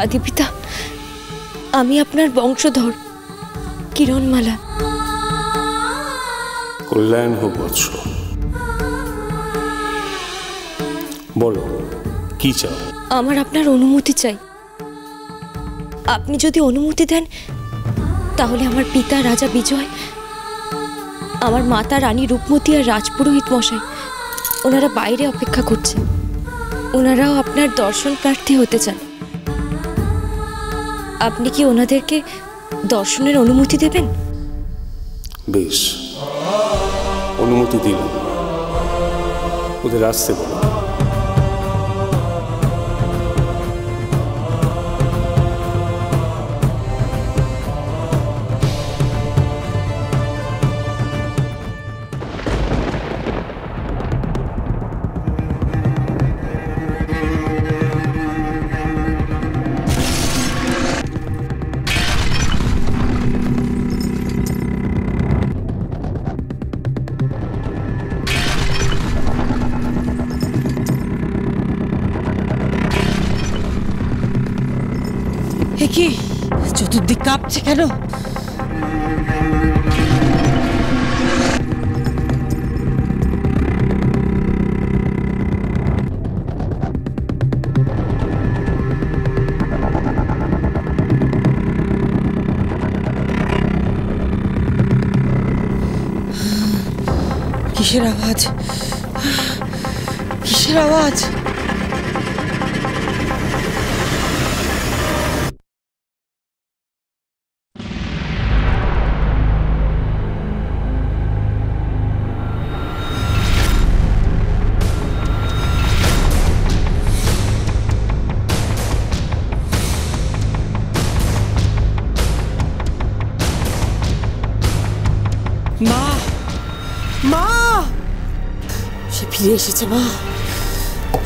আদিপিতা, আমি আপনার বংশধর কিরণমালা। কল্যাণ হোক বৎস। বলো, কি চাও? আমার আপনার অনুমতি চাই। আপনি যদি অনুমতি দেন তাহলে আমার পিতা রাজা বিজয়, আমার মাতা রানী রূপমতী আর রাজপুরোহিত মশাই ওনারা বাইরে অপেক্ষা করছেন। ওনারাও আপনার দর্শন প্রার্থী হতে চান। আপনি কি ওনাদেরকে দর্শনের অনুমতি দেবেন? বেশ, অনুমতি দিলাম। ওদের আসতে বলো। কি চতুর্দিক কাঁপছে কেন? কিসের আওয়াজ? কিসের আওয়াজ? মা, মা, সে ফিরে এসেছে। মা,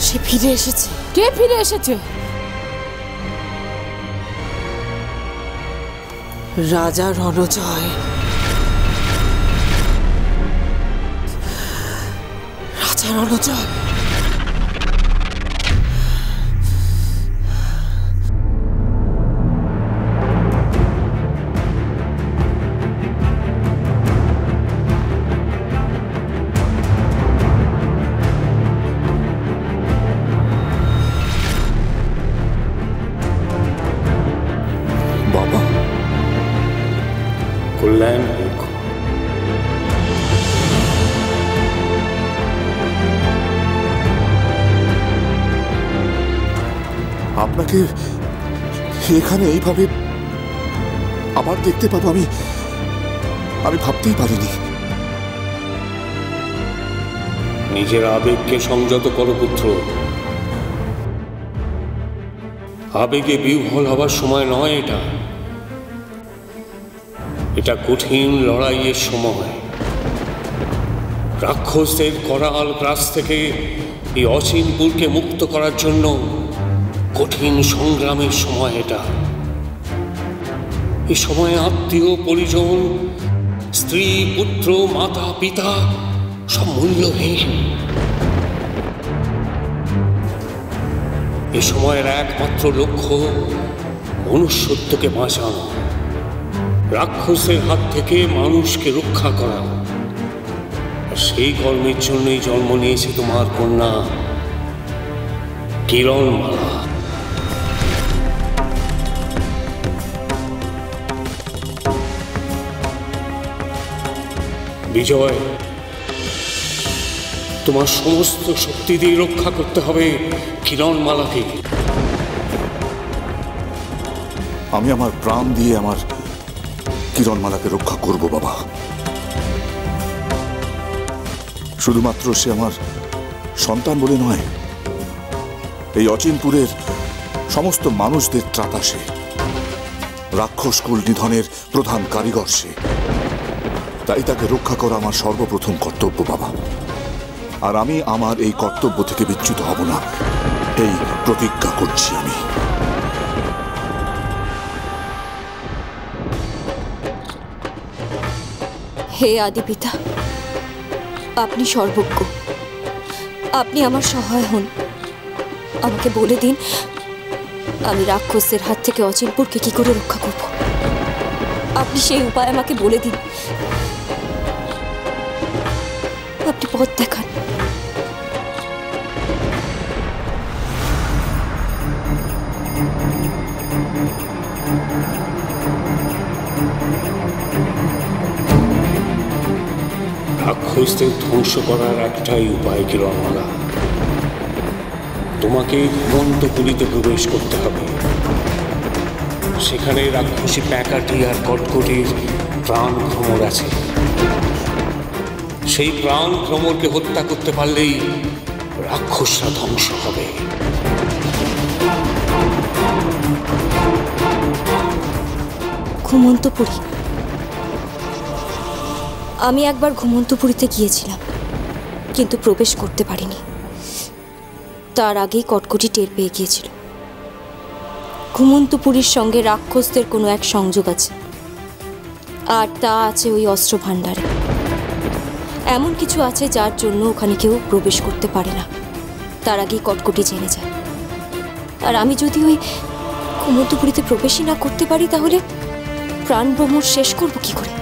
সে ফিরে এসেছে। কে ফিরে এসেছে? রাজা রণজয়। রাজা রণজয়। কল্যাণ হোক। আপনাকে এখানে এইভাবে আবার দেখতে পাবো আমি ভাবতেই পারিনি। নিজের আবেগকে সংযত করো পুত্র। আবেগে বিহ্বল হবার সময় নয় এটা। এটা কঠিন লড়াইয়ের সময়। রাক্ষসদের করাল গ্রাস থেকে এই অচিনপুরকে মুক্ত করার জন্য কঠিন সংগ্রামের সময় এটা। এই সময়ে আত্মীয় পরিজন, স্ত্রী, পুত্র, মাতা, পিতা সব মূল্যহীন। এ সময়ের একমাত্র লক্ষ্য মনুষ্যত্বকে বাঁচানো, রাক্ষসের হাত থেকে মানুষকে রক্ষা করা। আর সেই কর্মের জন্যই জন্ম নিয়েছে তোমার কন্যা কিরণমালা। বিজয়, তোমার সমস্ত শক্তি দিয়ে রক্ষা করতে হবে কিরণমালাকে। আমি আমার প্রাণ দিয়ে আমার কিরণমালাকে রক্ষা করব বাবা। শুধুমাত্র সে আমার সন্তান বলে নয়, এই অচিনপুরের সমস্ত মানুষদের ত্রাতা সে। রাক্ষসকুল নিধনের প্রধান কারিগর সে। তাই তাকে রক্ষা করা আমার সর্বপ্রথম কর্তব্য বাবা। আর আমি আমার এই কর্তব্য থেকে বিচ্যুত হব না, এই প্রতিজ্ঞা করছি আমি। হে আদিপিতা, আপনি সর্বজ্ঞ। আপনি আমার সহায় হন। আমাকে বলে দিন আমি রাক্ষসের হাত থেকে অচিনপুরকে কি করে রক্ষা করব? আপনি সেই উপায় আমাকে বলে দিন। আপনি পথ দেখান। রাক্ষসদের ধ্বংস করার একটাই উপায় কিরণমালা, তোমাকে ঘুমন্তপুরীতে প্রবেশ করতে হবে। সেখানে রাক্ষসী প্যাঁকাটি আর কটকটির প্রাণ ভ্রমর আছে। সেই প্রাণ ভ্রমরকে হত্যা করতে পারলেই রাক্ষসরা ধ্বংস হবে। ঘুমন্তপুরী। আমি একবার ঘুমন্তপুরীতে গিয়েছিলাম, কিন্তু প্রবেশ করতে পারিনি। তার আগেই কটকটি টের পেয়ে গিয়েছিল। ঘুমন্তপুরীর সঙ্গে রাক্ষসদের কোনো এক সংযোগ আছে, আর তা আছে ওই অস্ত্র ভাণ্ডারে। এমন কিছু আছে যার জন্য ওখানে কেউ প্রবেশ করতে পারে না, তার আগেই কটকটি জেনে যায়। আর আমি যদি ওই ঘুমন্তপুরীতে প্রবেশই না করতে পারি, তাহলে প্রাণভ্রমর শেষ করব কি করে?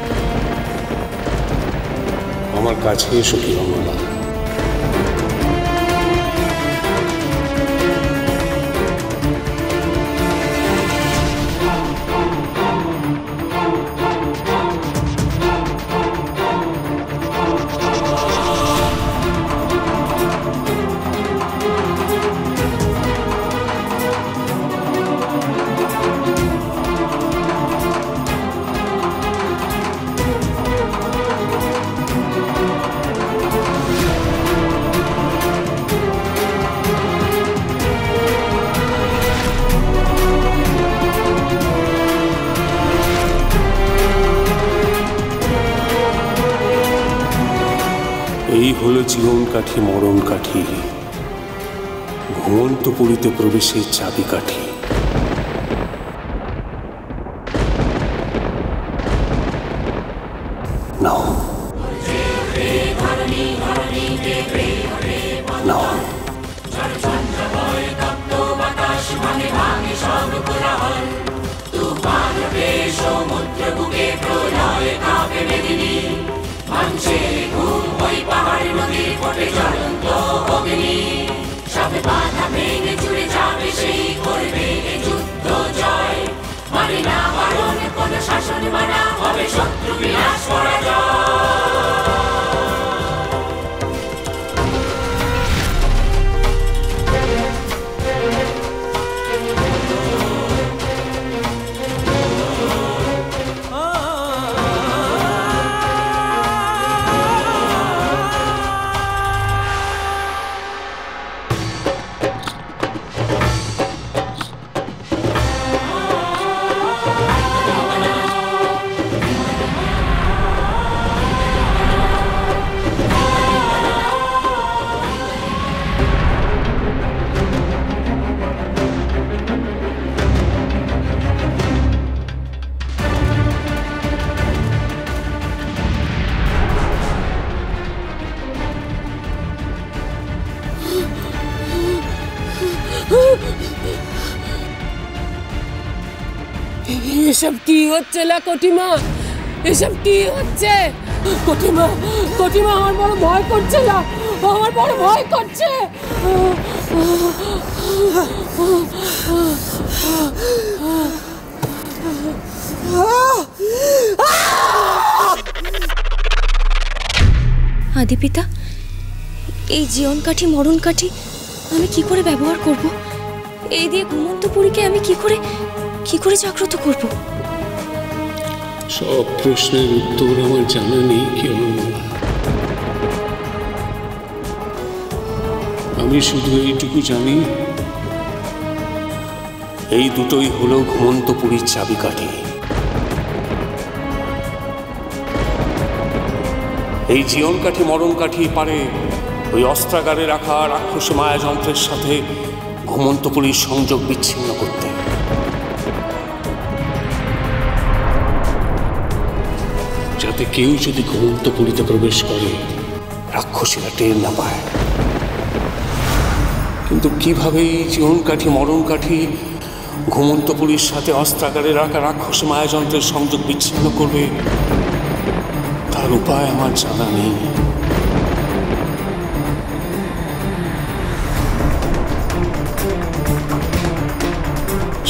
আমার কাছে এসো কিরণমালা। এই হলো জীবন কাঠি মরণ কাঠি, ঘুমন্তপুরীতে প্রবেশের চাবিকাঠি। নাও নাও। এসব কি হচ্ছে না কটিমা? এসব কি হচ্ছে? কটিমা, কটিমা, আমার বড় ভয় করছে না, আমার বড় ভয় করছে। আদিপিতা, এই জীবন কাঠি মরণ কাঠি আমি কি করে ব্যবহার করব? এই দিয়ে ঘুমন্তপুরীকে আমি কি করে জাগ্রত করব? সব প্রশ্নের উত্তর আমার জানা নেই কিরণমালা। আমি শুধু এইটুকু জানি, এই দুটোই হলো ঘুমন্তপুরীর চাবিকাঠি। এই জীবন কাঠি মরণ কাঠি পারে ওই অস্ত্রাগারে রাখা রাক্ষসী মায়াযন্ত্রের সাথে ঘুমন্তপুরীর সংযোগ বিচ্ছিন্ন করতে। যাতে কেউ যদি ঘুমন্তপুরীতে প্রবেশ করে রাক্ষসীরা টের না পায়। কিন্তু কিভাবে এই জীবন কাঠি মরণ কাঠি ঘুমন্তপুরীর সাথে অস্ত্রাগারে রাখা রাক্ষসী মায়াযন্ত্রের সংযোগ বিচ্ছিন্ন করবে, তার উপায় আমার জানা নেই।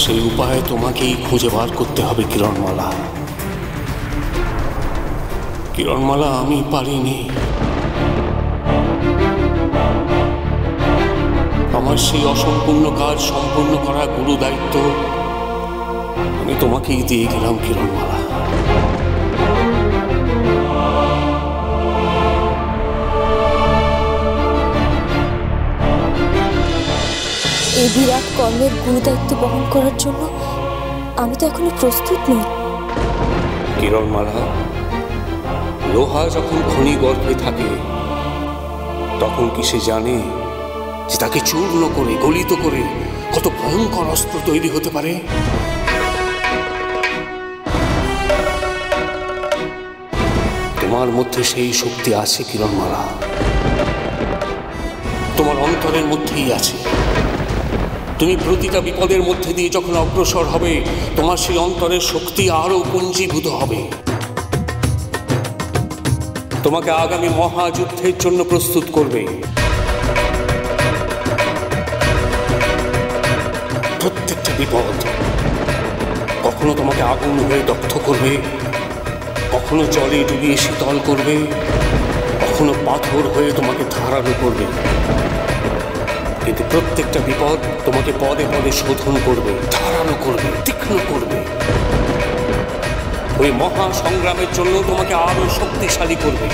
সেই উপায় তোমাকেই খুঁজে বার করতে হবে কিরণমালা। কিরণমালা, আমি পারিনি। আমার সেই অসম্পূর্ণ কাজ সম্পূর্ণ করা গুরু দায়িত্ব আমি তোমাকেই দিয়ে গেলাম কিরণমালা। এই বিরাট কর্মের গুরুদায়িত্ব বহন করার জন্য আমি তো এখনো প্রস্তুত নই। কিরণমালা, লোহা যখন খনি গর্ভে থাকে তখন কি সে জানে যে তাকে চূর্ণ করে গলিত করে কত ভয়ঙ্কর অস্ত্র তৈরি হতে পারে? তোমার মধ্যে সেই শক্তি আছে কিরণমালা, তোমার অন্তরের মধ্যেই আছে। তুমি প্রতিটা বিপদের মধ্যে দিয়ে যখন অগ্রসর হবে, তোমার সেই অন্তরের শক্তি আরো পুঞ্জীভূত হবে। তোমাকে আগামী মহাযুদ্ধের জন্য প্রস্তুত করবে। প্রত্যেকটা বিপদ কখনো তোমাকে আগুন হয়ে দগ্ধ করবে, কখনো জলে ডুবিয়ে শীতল করবে, কখনো পাথর হয়ে তোমাকে ধারালো করবে। কিন্তু প্রত্যেকটা বিপদ তোমাকে পদে পদে শোধন করবে, ধারালো করবে, তীক্ষ্ণ করবে। ওই মহা সংগ্রামের জন্য তোমাকে আরো শক্তিশালী করবে।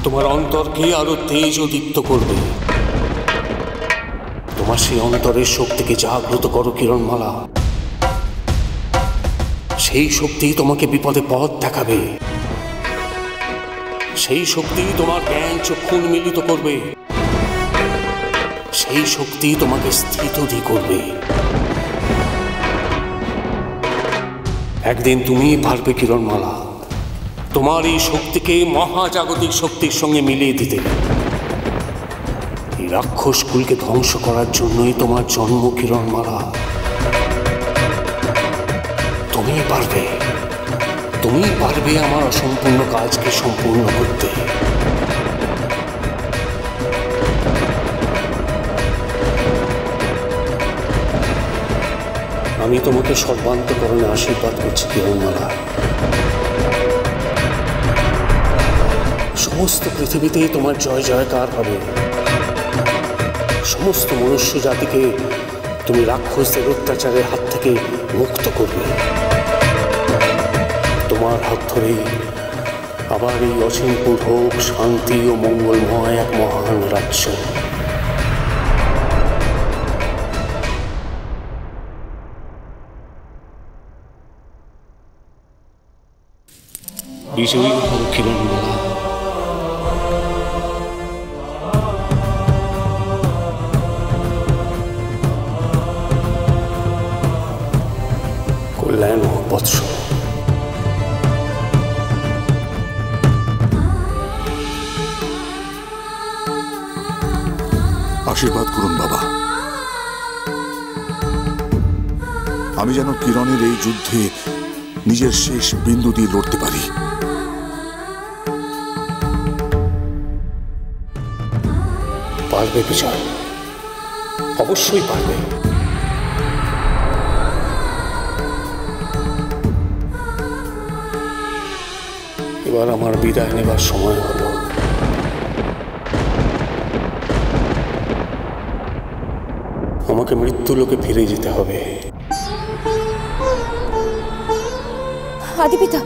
তোমার অন্তরকে আরো তেজ ও দীপ্ত করবে। তোমার সেই অন্তরের শক্তিকে জাগ্রত করো কিরণমালা। সেই শক্তি তোমাকে বিপদে পথ দেখাবে। সেই শক্তি তোমার জ্ঞান চক্ষু উন্মিলিত করবে। সেই শক্তি তোমাকে স্থিতধি করবে। একদিন তুমি পারবে কিরণমালা তোমার এই শক্তিকে মহাজাগতিক শক্তির সঙ্গে মিলিয়ে দিতে। এই রাক্ষস কুলকে ধ্বংস করার জন্যই তোমার জন্ম কিরণমালা। তুমি পারবে, তুমি পারবে আমার অসম্পূর্ণ কাজকে সম্পূর্ণ করতে। আমি তোমাকে সর্বান্তকরণে আশীর্বাদ করছি কিরণমালা। সমস্ত পৃথিবীতেই তোমার জয় জয়কার হবে। সমস্ত মনুষ্য জাতিকে তুমি রাক্ষসদের অত্যাচারের হাত থেকে মুক্ত করবে। তোমার হাত ধরেই আবার এই অচিনপুর হোক শান্তি ও মঙ্গলময় এক মহান রাজ্য। বিজয়ী হও কিরণমালা। কল্যাণ হোক বৎস। আশীর্বাদ করুন বাবা। আমি যেন কিরণের এই যুদ্ধে নিজের শেষ বিন্দু দিয়ে লড়তে পারি। পারবে বিজয়, অবশ্যই পারবে। এবার আমার বিদায় নেবার সময় হলো। আমাকে মৃত্যুলোকে ফিরে যেতে হবে। আদিপিতা,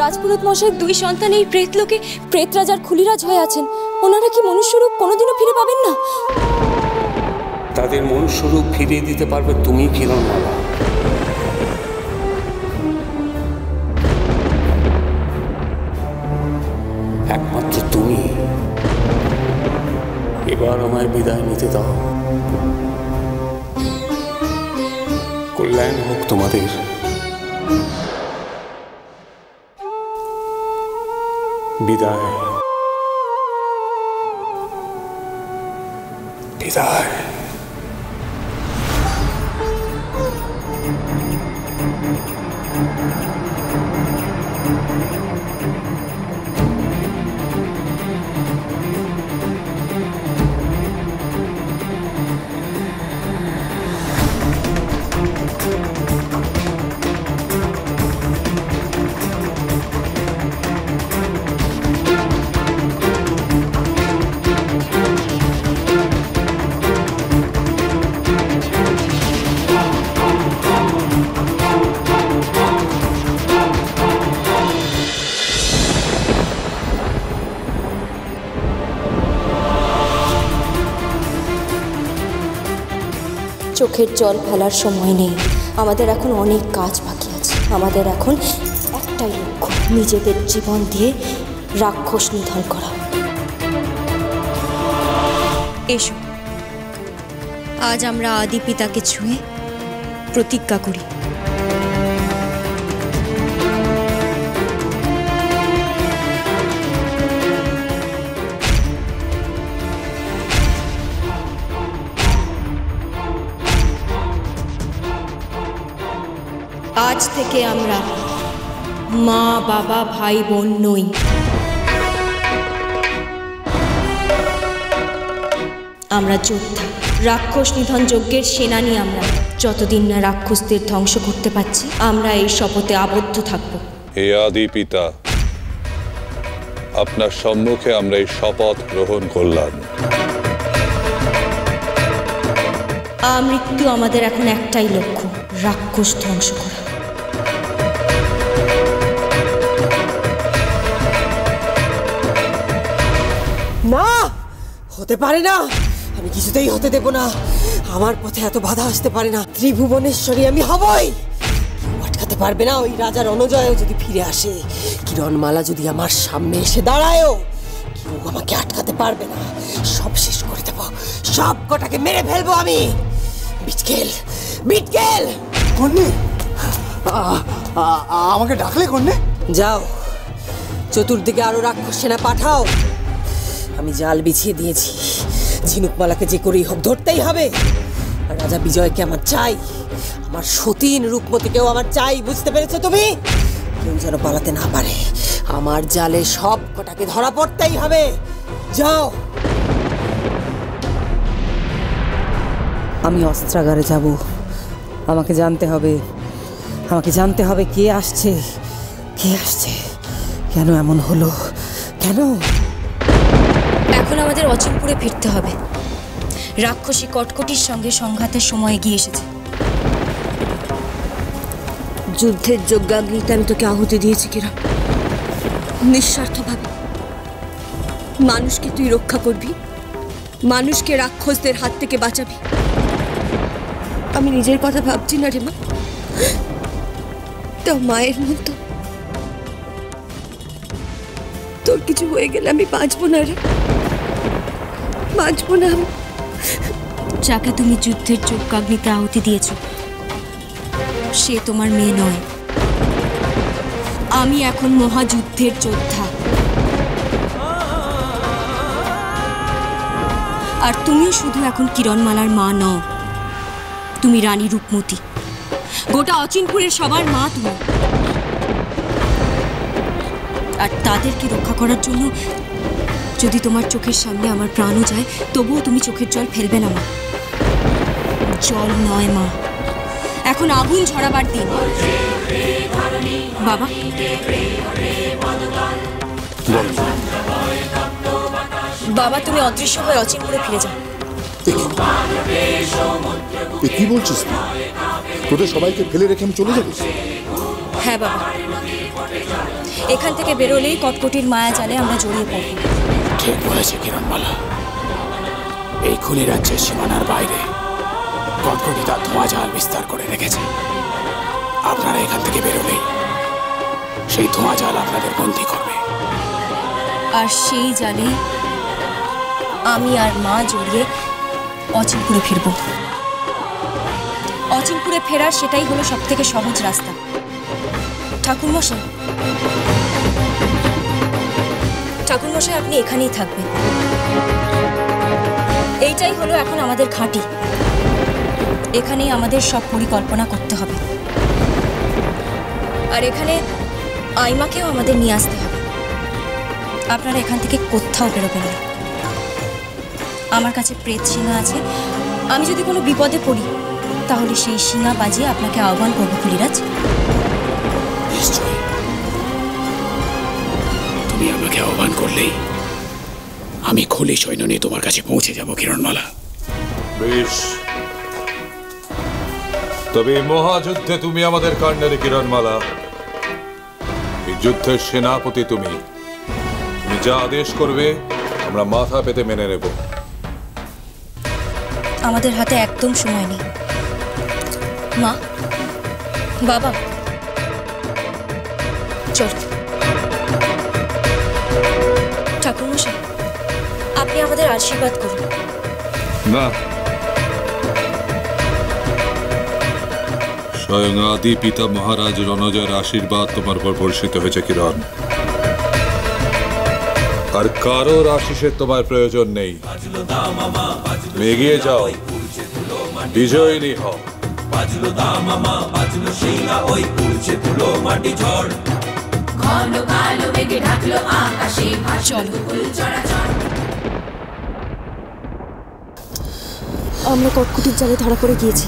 রাজপুরোহিত মশাই দুই সন্তান এই প্রেতলোকে প্রেতরাজ আর খুলিরাজ হয়ে আছেন। ওনারা কি মনুষ্যরূপ কোনোদিনও ফিরে পাবেন না? তাদের মনুষ্যরূপ ফিরিয়ে দিতে পারবে তুমি কিরণমালা। একমাত্র তুমি। এবার আমায় বিদায় নিতে দাও। কল্যাণ হোক তোমাদের। বিদায়। বিদায়। চোখের জল ফেলার সময় নেই, আমাদের এখন অনেক কাজ বাকি আছে। আমাদের এখন একটাই লক্ষ্য, নিজেদের জীবন দিয়ে রাক্ষস নিধন করা। এসো, আজ আমরা আদি পিতাকে ছুঁয়ে প্রতিজ্ঞা করি। আজ থেকে আমরা মা বাবা ভাই বোন নই, আমরা যোদ্ধা, রাক্ষস নিধন যজ্ঞের সেনানী। আমরা যতদিন না রাক্ষসদের ধ্বংস করতে পারছি, আমরা এই শপথে আবদ্ধ থাকব। হে আদি পিতা, আপনার সম্মুখে আমরা এই শপথ গ্রহণ করলাম। আমৃত্যু আমাদের এখন একটাই লক্ষ্য, রাক্ষস ধ্বংস করা। না, হতে পারে না, আমি কিছুতেই হতে দেব না। আমার পথে এত বাধা আসতে পারে না। ত্রিভুবনেশ্বরী আমি হবই, কেউ আটকাতে পারবে না। ওই রাজার অনুজয়ও যদি ফিরে আসে, কিরণমালা যদি আমার সামনে এসে দাঁড়ায়ও, কেউ আমাকে আটকাতে পারবে না। সব শেষ করে দেব, সব কটাকে মেরে ফেলবো আমি। বিটকেল, বিটকেল! কন্যে, আমাকে ডাকলে কন্যে? যাও, চতুর্দিকে আরো রাক্ষস সেনা পাঠাও। আমি জাল বিছিয়ে দিয়েছি, ঝিনুকমালাকে যে করেই হোক ধরতেই হবে। আর রাজা বিজয়কে আমার চাই, আমার সতীন রূপমতিকেও আমার চাই। বুঝতে পেরেছো তুমি? কেউ যেন পালাতে না পারে। আমার জালে সব কটাকে ধরা পড়তেই হবে। যাও। আমি অস্ত্রাগারে যাব। আমাকে জানতে হবে, কে আসছে, কেন এমন হলো, কেন? এখন আমাদের অচিনপুরে ফিরতে হবে। রাক্ষসী কটকটির সঙ্গে সংঘাতের সময় এগিয়ে এসেছে। যুদ্ধের যজ্ঞাগ্নিতে আমি তোকে আহুতি দিয়েছি কিরণ, নিঃস্বার্থভাবে। মানুষকে তুই রক্ষা করবি, মানুষকে রাক্ষসদের হাত থেকে বাঁচাবি। আমি নিজের কথা ভাবছি না রে মা, তো মায়ের মতো। তোর কিছু হয়ে গেলে আমি বাঁচবো না রে, বাঁচবো না। যাকে তুমি যুদ্ধের যজ্ঞাগ্নিতে আহুতি দিয়েছ, সে তোমার মেয়ে নয়। আমি এখন মহাযুদ্ধের যোদ্ধা, আর তুমি শুধু এখন কিরণমালার মা নও, তুমি রানী রূপমতি। গোটা অচিনপুরের সবার মা তুমি। আর তাদেরকে রক্ষা করার জন্য যদি তোমার চোখের সামনে আমার প্রাণও যায়, তবুও তুমি চোখের জল ফেলবে না মা। জল নয় মা, এখন আগুন ঝরাবার দিন। বাবা, বাবা তুমি অদৃশ্য হয়ে অচিনপুরে ফিরে যাও। কি বলছিস তুই? তোদের সবাইকে ফেলে রেখে আমি চলে যাবো? হ্যাঁ বাবা, এখান থেকে বেরোলেই কটকটির মায়া জালে আমরা জড়িয়ে পড়ব। ঠিক বলেছে কিরণমালা। এই খুনি রাজ্যের সীমানার বাইরে কটকটি তার ধোঁয়া জাল বিস্তার করে রেখেছে। আপনারা এখান থেকে বেরোলেই সেই ধোঁয়া জাল আপনাদের বন্দী করবে। আর সেই জালে আমি আর মা জড়িয়ে অচিনপুরে ফিরব। অচিনপুরে ফেরার সেটাই হলো সব থেকে সহজ রাস্তা। ঠাকুরমশাই, ঠাকুরমশাই আপনি এখানেই থাকবেন। এইটাই হলো এখন আমাদের ঘাঁটি। এখানেই আমাদের সব পরিকল্পনা করতে হবে, আর এখানে আইমাকেও আমাদের নিয়ে আসতে হবে। আপনারা এখান থেকে কোথাও বেরোবেন না। আমার কাছে প্রেত শিঙা আছে, আমি যদি কোনো বিপদে পড়ি তাহলে সেই শিঙা বাজিয়ে আপনাকে আহ্বান করবো খুলিরাজ। নিশ্চয়, তুমি আমাকে আহ্বান করলেই আমি খুলি সৈন্য নিয়ে তোমার কাছে পৌঁছে যাব কিরণমালা। বেশ, তবে এই মহাযুদ্ধে তুমি আমাদের কর্ণারে কিরণমালা। এই যুদ্ধের সেনাপতি তুমি। তুমি যা আদেশ করবে আমরা মাথা পেতে মেনে নেব। আমাদের হাতে একদম সময় নেই। মা, বাবা, চল। ঠাকুরমশাই, আপনি আমাদের আশীর্বাদ করুন। না, স্বয়ং আদি পিতা মহারাজ রণজয়ের আশীর্বাদ তোমার উপর বর্ষিত হয়েছে কিরণ। আর কারোর আশিসের তোমার প্রয়োজন নেই। তুমি এগিয়ে যাও, বিজয়িনী হও। আমরা কটকুটির জালে ধরা পড়ে গিয়েছি।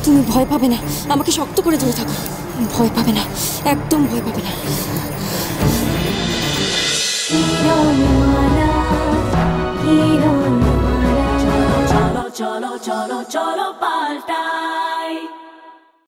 তুমি ভয় পাবে না, আমাকে শক্ত করে ধরে থাকো। ভয় পাবে না, একদম ভয় পাবে না।